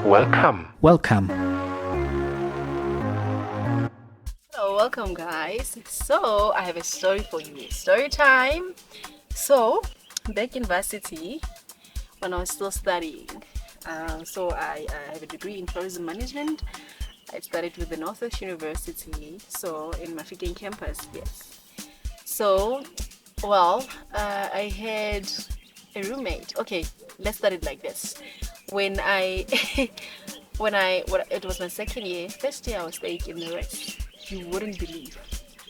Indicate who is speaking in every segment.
Speaker 1: Welcome.
Speaker 2: Hello, welcome guys. So I have a story for you. Story time. So back in varsity, when I was still studying, I have a degree in tourism management. I studied with the Northwest University, so in Mafikeng campus, yes. So, I had a roommate. Okay, let's start it like this. When I, it was my second year. First year I was staying in the rest. You wouldn't believe.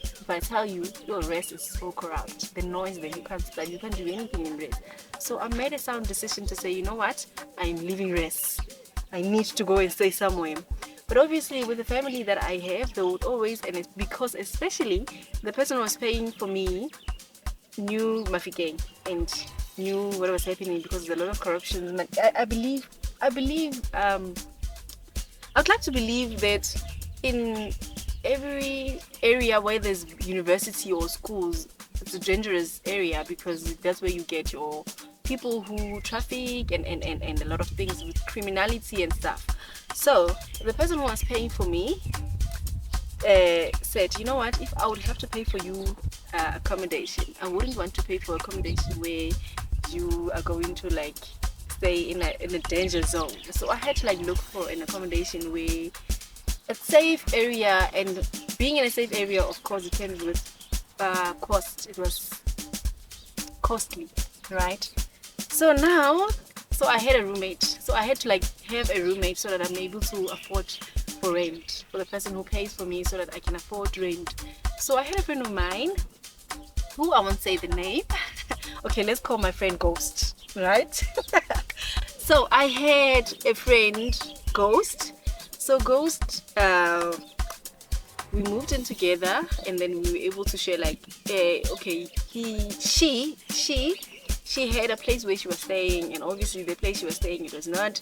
Speaker 2: If I tell you, your rest is so corrupt. The noise there, you can't study, you can't do anything in rest. So I made a sound decision to say, you know what? I'm leaving rest. I need to go and stay somewhere. But obviously, with the family that I have, they would always, and it's because especially the person who was paying for me knew Mafikeng and knew what was happening because there's a lot of corruption. I'd like to believe that in every area where there's university or schools, it's a dangerous area because that's where you get your people who traffic and a lot of things with criminality and stuff. So the person who was paying for me said, you know what, if I would have to pay for you accommodation, I wouldn't want to pay for accommodation where you are going to like stay in a danger zone. So I had to like look for an accommodation where a safe area, and being in a safe area, of course, it came with cost. It was costly, right? So I had a roommate. So I had to like have a roommate so that I'm able to afford for rent for the person who pays for me, so that I can afford rent. So I had a friend of mine who I won't say the name. Okay, let's call my friend Ghost, right? So I had a friend Ghost. So Ghost, we moved in together, and then we were able to share like, she had a place where she was staying, and obviously the place she was staying, it was not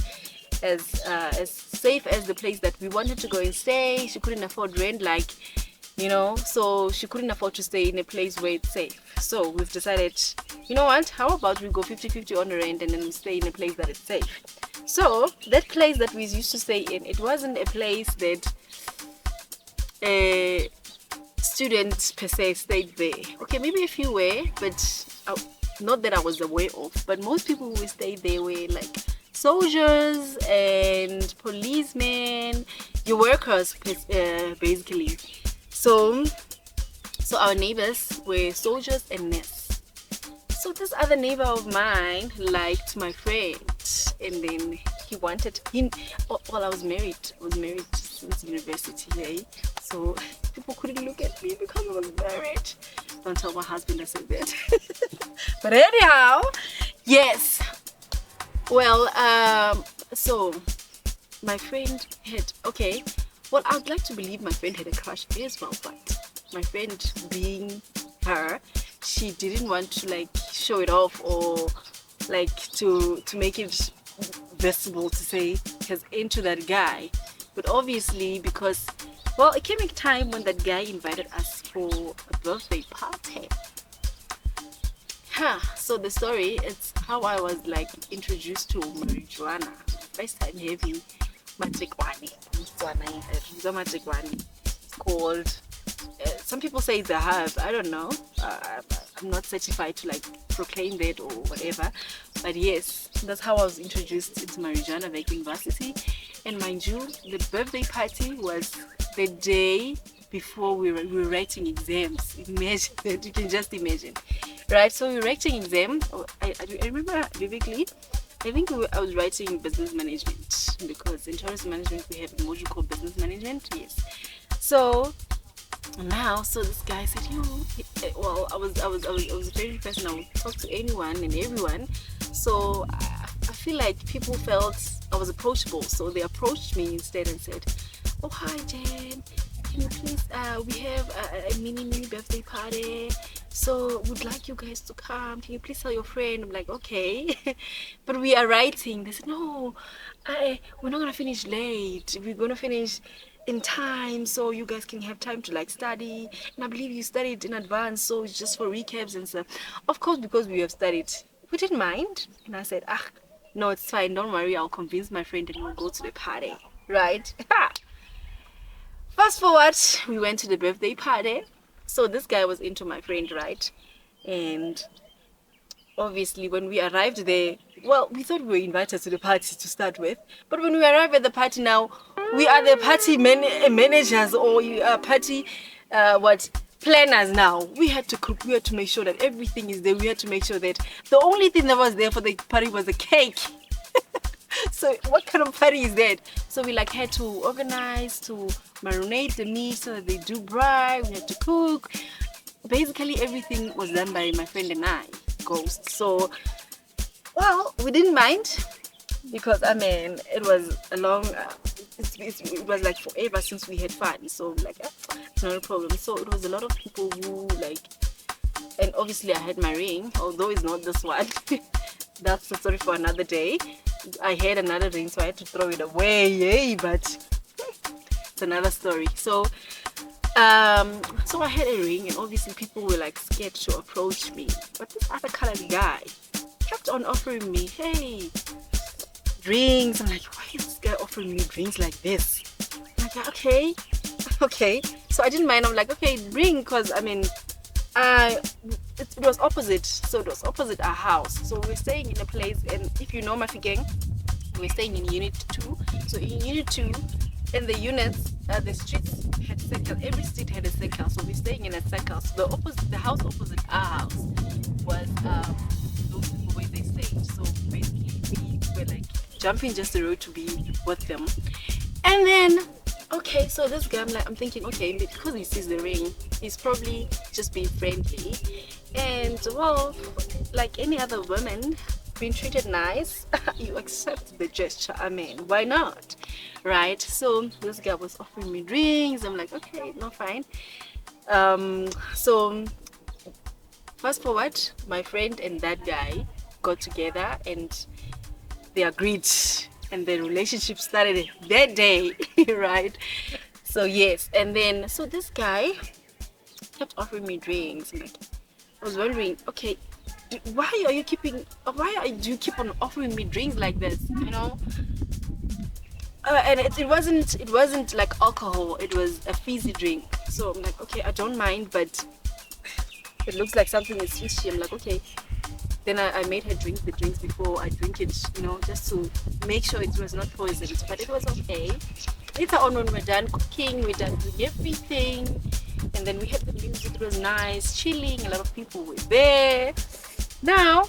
Speaker 2: as safe as the place that we wanted to go and stay. She couldn't afford rent, like, you know, so she couldn't afford to stay in a place where it's safe. So we've decided, you know what, how about we go 50-50 on the rent, and then we stay in a place that is safe. So that place that we used to stay in, it wasn't a place that students per se stayed there. Okay, maybe a few were, but not that I was aware of. But most people who stayed there were like soldiers and policemen, your workers, basically. So our neighbors were soldiers and nurses. So this other neighbor of mine liked my friend, and then I was married. I was married since university, eh? So people couldn't look at me because I was married. Don't tell my husband I said that. But anyhow, yes. Well, so my friend had, okay, well, I'd like to believe my friend had a crush on me as well, but my friend, being her, she didn't want to like show it off, or like to make it visible to say she's into that guy. But obviously, because, well, it came a time when that guy invited us for a birthday party. So the story, it's how I was like introduced to marijuana. First time having matrikwani. It's called, some people say it's a herb. I don't know. I'm not certified to like proclaim that or whatever. But yes, that's how I was introduced into marijuana back in varsity. And mind you, the birthday party was the day before we were writing exams. Imagine that, you can just imagine. Right, so we were writing exam. I remember vividly. I think I was writing business management, because in tourism management we have a module called business management. Yes. So this guy said, I was a very person. I would talk to anyone and everyone. So I feel like people felt I was approachable. So they approached me instead and said, "Oh, hi Jen, can you please? We have a mini birthday party. So would like you guys to come. Can you please tell your friend?" I'm like, okay. But we are writing. They said, "No, we're not gonna finish late. We're gonna finish in time, so you guys can have time to like study. And I believe you studied in advance, so it's just for recaps and stuff." Of course, because we have studied, we didn't mind. And I said, no, it's fine, don't worry, I'll convince my friend and we'll go to the party, right? Fast forward, we went to the birthday party. So this guy was into my friend, right? And obviously when we arrived there, well, we thought we were invited to the party to start with, but when we arrived at the party now, we are the party managers, or party what planners. Now we had to cook, we had to make sure that everything is there, we had to make sure that the only thing that was there for the party was a cake. So what kind of party is that? So we like had to organize to marinate the meat so that they do dry. We had to cook. Basically everything was done by my friend and I, Ghost. So well, we didn't mind, because I mean it was a long it was like forever since we had fun. So like it's not a problem. So it was a lot of people who like, and obviously I had my ring, although it's not this one. That's a story for another day. I had another ring, so I had to throw it away. Yay, but it's another story. So so I had a ring, and obviously people were like scared to approach me. But this other colored guy kept on offering me, hey, drinks. I'm like, why is this guy offering me drinks like this? I'm like, okay, okay. So I didn't mind. I'm like, okay, drink, because I mean, it was opposite. So it was opposite our house. So we were staying in a place, and if you know Mafikeng, we were staying in unit 2. So in unit 2, in the units, the streets had circle. Every street had a circle. So we're staying in a circle. So the house opposite our house was those people where they stayed. So basically we were like jumping just the road to be with them. And then okay, so this guy, I'm thinking, okay, because he sees the ring, he's probably just being friendly. And well, like any other woman being treated nice, you accept the gesture. I mean, why not, right? So this guy was offering me drinks. I'm like, okay, no, fine. So fast forward, my friend and that guy got together and they agreed, and the relationship started that day. Right? So yes, and then so this guy kept offering me drinks. Like, I was wondering, okay, why do you keep on offering me drinks like this, you know? And it wasn't like alcohol, it was a fizzy drink. So I'm like, okay, I don't mind, but it looks like something is fishy. I'm like, okay. Then I made her drink the drinks before I drink it, you know, just to make sure it was not poisoned. But it was okay. Later on, when we're done cooking, we're done doing everything, and then we had the music. It was nice, chilling. A lot of people were there. Now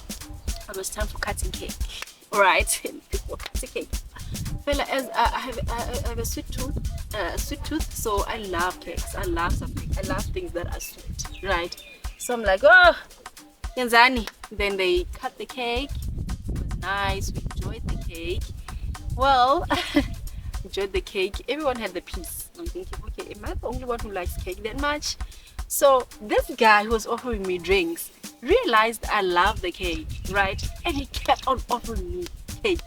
Speaker 2: it was time for cutting cake. All right, for cutting cake. Fella, as I have a sweet tooth, so I love cakes. I love something. I love things that are sweet, right? So I'm like, oh, Yanzani. Then they cut the cake. It was nice. We enjoyed the cake. Well, enjoyed the cake. Everyone had the piece. I'm thinking, okay, am I the only one who likes cake that much? So this guy who was offering me drinks realized I love the cake, right? And he kept on offering me cake.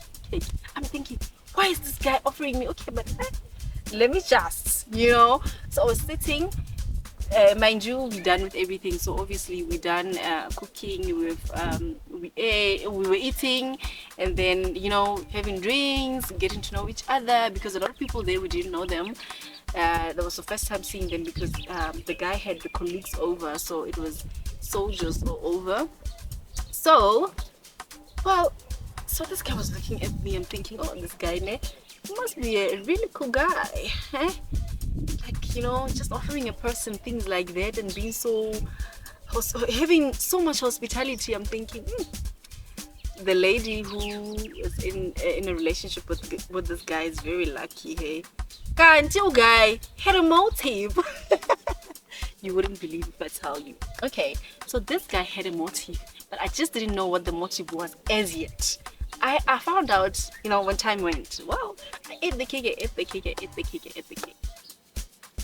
Speaker 2: I'm thinking, why is this guy offering me? Okay, but let me just, you know. So I was sitting. Mind you, we're done with everything. So obviously we're done cooking. We were eating, and then, you know, having drinks, getting to know each other, because a lot of people there, we didn't know them. That was the first time seeing them, because the guy had the colleagues over, so it was soldiers all over. So well, so this guy was looking at me and thinking, oh, this guy must be a really cool guy, eh? Like, you know, just offering a person things like that and being so having so much hospitality. I'm thinking, the lady who is in a relationship with this guy is very lucky. Hey, can't you guy had a motive? You wouldn't believe if I tell you. Okay, so this guy had a motive, but I just didn't know what the motive was as yet. I found out, you know, when time went. Well, I ate the cake.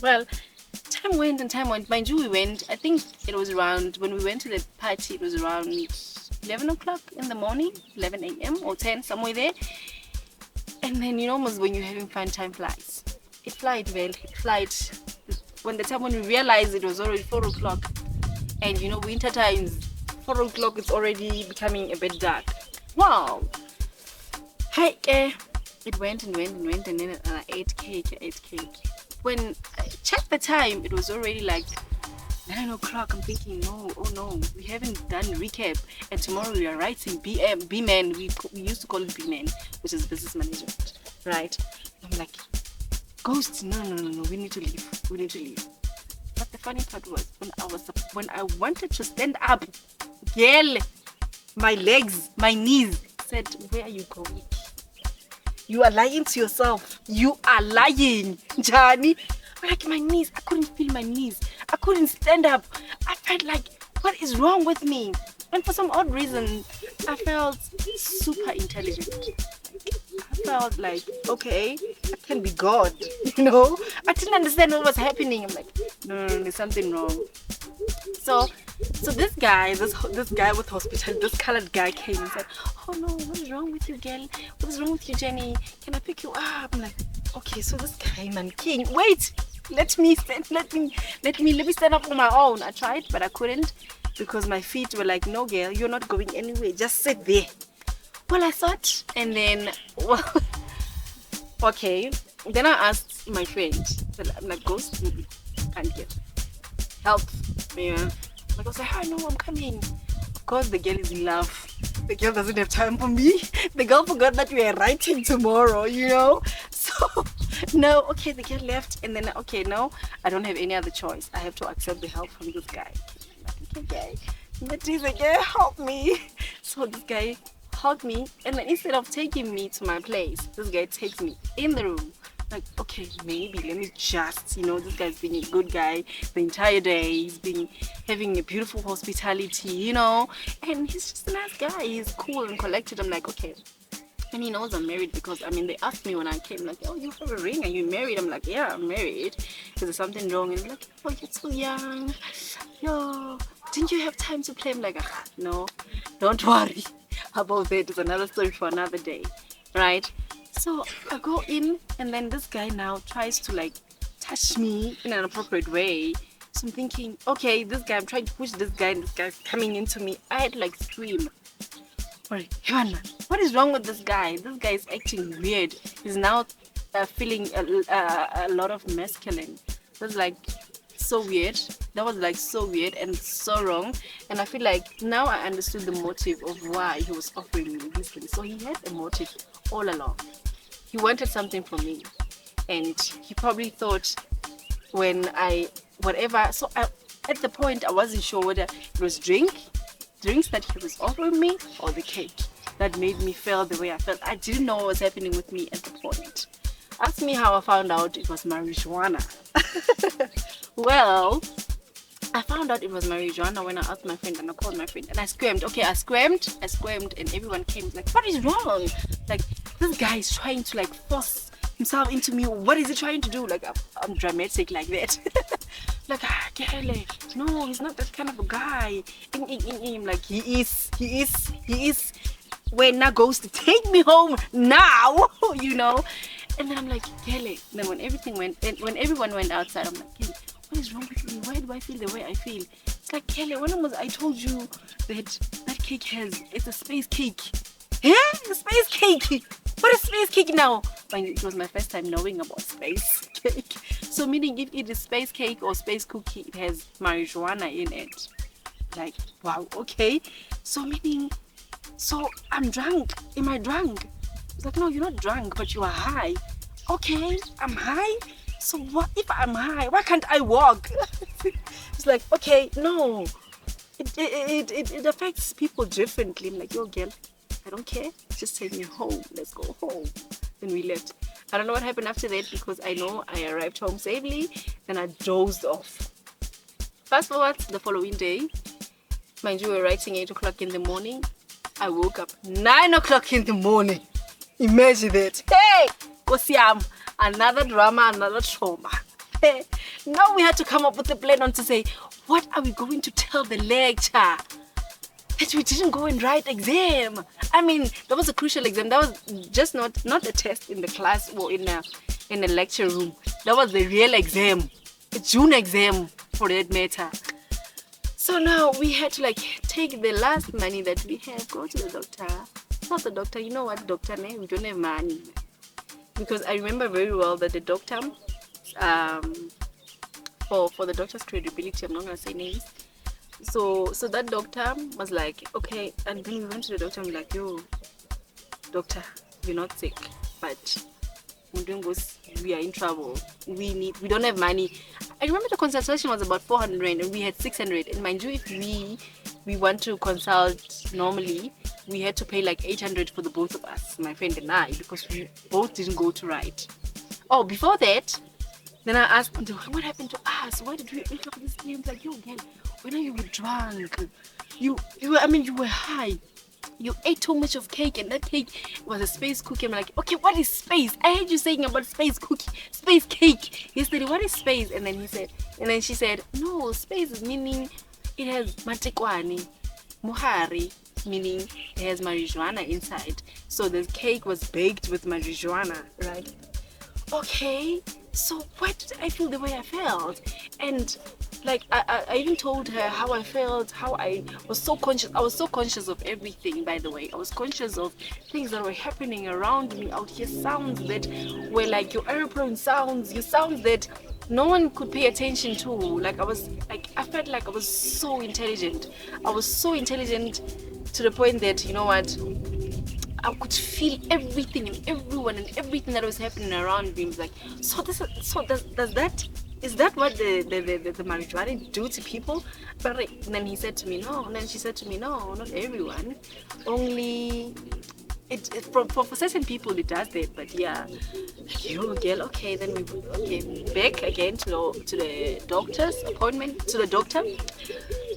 Speaker 2: Well, time went and time went. Mind you, we went, I think it was around, when we went to the party, it was around 11 o'clock in the morning, 11 a.m. or 10, somewhere there. And then, you know, almost when you're having fun, time flies. It flied. When we realized it was already 4 o'clock. And, you know, winter times, 4 o'clock, it's already becoming a bit dark. Wow. Hey, it went and went and went, and then I ate cake, When I checked the time, it was already like 9 o'clock. I'm thinking, no, oh no, we haven't done recap, and tomorrow we are writing B-man. We used to call it B-man, which is business management, right? I'm like, Ghost, no, we need to leave. But the funny part was when I wanted to stand up, girl, my legs, my knees said, where are you going? You are lying to yourself. You are lying, Johnny. Like my knees, I couldn't feel my knees. I couldn't stand up. I felt like, what is wrong with me? And for some odd reason, I felt super intelligent. I felt like, okay, I can be God, I didn't understand what was happening. I'm like, no, there's something wrong. So this guy with hospital, this colored guy came and said, oh no, what is wrong with you, girl? What is wrong with you, Jenny? Can I pick you up? I'm like, okay, so this guy, man, king, wait, let me stand up on my own. I tried, but I couldn't, because my feet were like, no, girl, you're not going anywhere. Just sit there. Well, I thought, and then, okay. Then I asked my friend, I'm like, Ghost, can't get help. Yeah. Like I was like, hi, no, I'm coming. Of course, the girl is in love. The girl doesn't have time for me. The girl forgot that we are writing tomorrow, So, no, okay, the girl left. And then, okay, no, I don't have any other choice. I have to accept the help from this guy. Okay, but this guy help me. So this guy helped me. And then instead of taking me to my place, this guy takes me in the room. Like, okay, maybe let me just, this guy's been a good guy the entire day. He's been having a beautiful hospitality, and he's just a nice guy. He's cool and collected. I'm like, okay. And he knows I'm married because, they asked me when I came, like, oh, you have a ring? Are you married? I'm like, yeah, I'm married. Is there something wrong? And I'm like, oh, you're so young. Yo, didn't you have time to play? I'm like, no, don't worry about that. It's another story for another day, right? So I go in, and then this guy now tries to touch me in an appropriate way. So I'm thinking, okay, I'm trying to push this guy, and this guy's coming into me. I had to scream. What is wrong with this guy? This guy is acting weird. He's now feeling a lot of masculine. That's so weird. That was so weird and so wrong. And I feel like now I understood the motive of why he was offering me this thing. So he had a motive all along. He wanted something from me, and he probably thought at the point I wasn't sure whether it was drinks that he was offering me or the cake that made me feel the way I felt. I didn't know what was happening with me at the point. Ask me how I found out it was marijuana. Well, I found out it was marijuana when I asked my friend, and I called my friend, and I screamed. Okay, I screamed, and everyone came like, what is wrong? This guy is trying to force himself into me. What is he trying to do? I'm dramatic like that. Kelly, no, he's not that kind of a guy. He is. When now goes to take me home now, And then I'm like, Kelly. Then when everyone went outside, I'm like, Kelly, what is wrong with me? Why do I feel the way I feel? It's like, Kelly, when was I told you that cake it's a space cake? Yeah, a space cake. What is space cake now? It was my first time knowing about space cake. So meaning if it is space cake or space cookie, it has marijuana in it. Wow, okay. So I'm drunk. Am I drunk? It's like, no, you're not drunk, but you are high. Okay, I'm high. So what if I'm high? Why can't I walk? It's like, okay, no. It affects people differently. I'm like, yo, girl, I don't care. Just take me home. Let's go home. Then we left. I don't know what happened after that, because I know I arrived home safely. Then I dozed off. Fast forward to the following day. Mind you, we were writing 8 o'clock in the morning. I woke up 9 o'clock in the morning. Imagine that. Hey, Kosiam, another drama, another trauma. Hey, now we had to come up with a plan on to say, what are we going to tell the lecturer? That we didn't go and write exam. That was a crucial exam. That was just not a test in the class or in a lecture room. That was the real exam, a June exam for that matter. So now we had to take the last money that we have, go to the doctor, Not the doctor. You know what, doctor? We don't have money. Because I remember very well that the doctor, for the doctor's credibility, I'm not gonna say names. So that doctor was like, okay, and then we went to the doctor and we're like, yo, doctor, you're not sick, but we are in trouble. We don't have money. I remember the consultation was about 400 and we had 600. And mind you, if we want to consult normally, we had to pay like 800 for the both of us, my friend and I, because we both didn't go to write. Oh, before that, then I asked him, what happened to us? Why did we wake up this day? Like, yo, girl, when you were drunk, you were high. You ate too much of cake, and that cake was a space cookie. I'm like, okay, what is space? I heard you saying about space cake yesterday. What is space? And then she said, no, space is meaning it has matekwani, muhari, meaning it has marijuana inside. So the cake was baked with marijuana, right? Okay, so why did I feel the way I felt? And like I even told her how I felt, how I was so conscious. I was so conscious of everything, by the way. I was conscious of things that were happening around me out here, sounds that were like your airplane sounds, your sounds that no one could pay attention to. Like I felt like I was so intelligent. I was so intelligent to the point that, you know what, I could feel everything and everyone and everything that was happening around me. It was like, is that what the marijuana do to people? But and then he said to me, no. And then she said to me, no, not everyone. Only for certain people it does that. But yeah, like, yo, girl, okay. Then we back again to the doctor's appointment, to the doctor.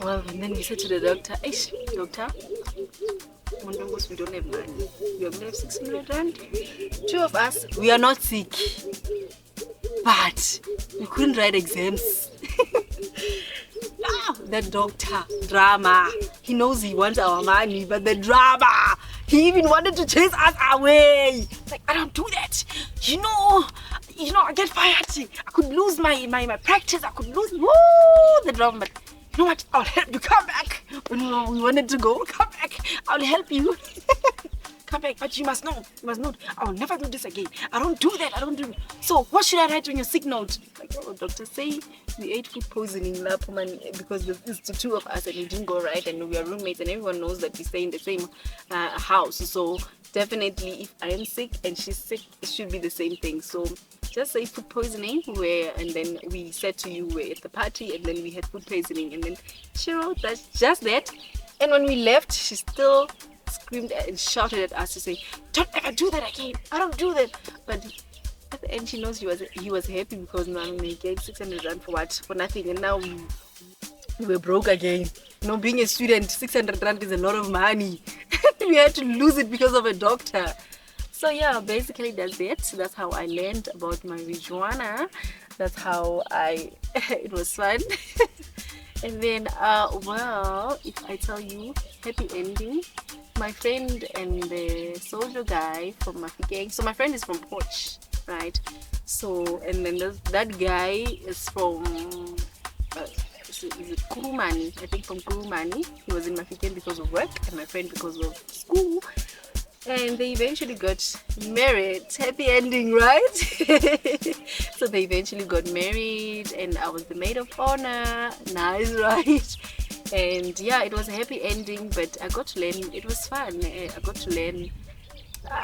Speaker 2: Well, and then we said to the doctor, doctor, we don't have money. We only have 600 rand. Two of us, we are not sick, but we couldn't write exams. That doctor, drama. He knows he wants our money, but the drama. He even wanted to chase us away. Like, I don't do that. You know, I get fired. I could lose my practice. I could lose the drama. But you know what? I'll help you. Come back. When we wanted to go, come back. I'll help you. Come back. But you must know. I'll never do this again. I don't do that. So what should I write on your sick note? Like, oh, doctor, say we ate food poisoning because it's the two of us and it didn't go right, and we are roommates and everyone knows that we stay in the same house. So definitely if I am sick and she's sick, it should be the same thing. So just say food poisoning, and then we said to you we're at the party and then we had food poisoning, and then she wrote that, just that. And when we left, she still screamed and shouted at us to say, don't ever do that again. I don't do that. But at the end, she knows he was happy because now we gave 600 rand for what? For nothing. And now we were broke again. You know, being a student, 600 rand is a lot of money. We had to lose it because of a doctor. So yeah, basically that's it. That's how I learned about marijuana. That's how it was fun. And then, well, if I tell you, happy ending. My friend and the soldier guy from Mafikeng. So my friend is from Poch, right? So, and then that guy is from, is it Kurumani? I think from Kurumani. He was in Mafikeng because of work, and my friend because of school. And they eventually got married. Happy ending, right? So they eventually got married, and I was the maid of honor. Nice, right? And yeah, it was a happy ending, but I got to learn. It was fun. I got to learn.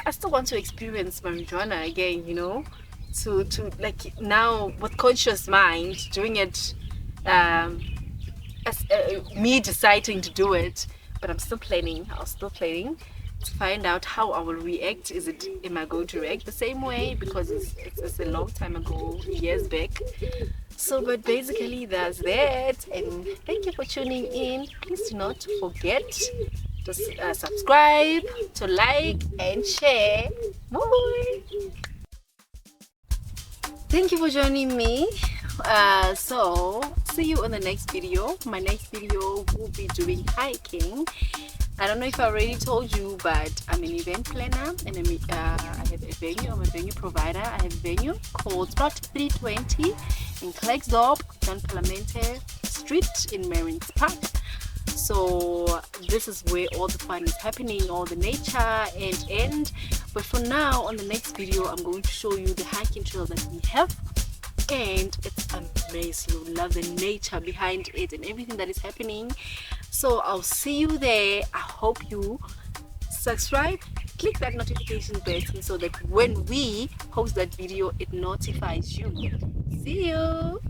Speaker 2: I still want to experience marijuana again, you know, to like now with conscious mind doing it, as me deciding to do it. But I'm still planning. I was still planning to find out how I will react. Am I going to react the same way? Because it's a long time ago, years back. So, but basically that's that, and thank you for tuning in. Please do not forget to subscribe, to like and share. Bye. Thank you for joining me. So see you on the next video. My next video will be doing hiking. I don't know if I already told you, but I'm an event planner and I have a venue. I'm a venue provider. I have a venue called Spot 320 in Klerksdorp, John Parliamente Street in Marines Park. So this is where all the fun is happening, all the nature and but for now, on the next video, I'm going to show you the hiking trail that we have, and it's amazing. You love the nature behind it and everything that is happening. So I'll see you there. I hope you subscribe, click that notification button so that when we post that video, it notifies you. See you.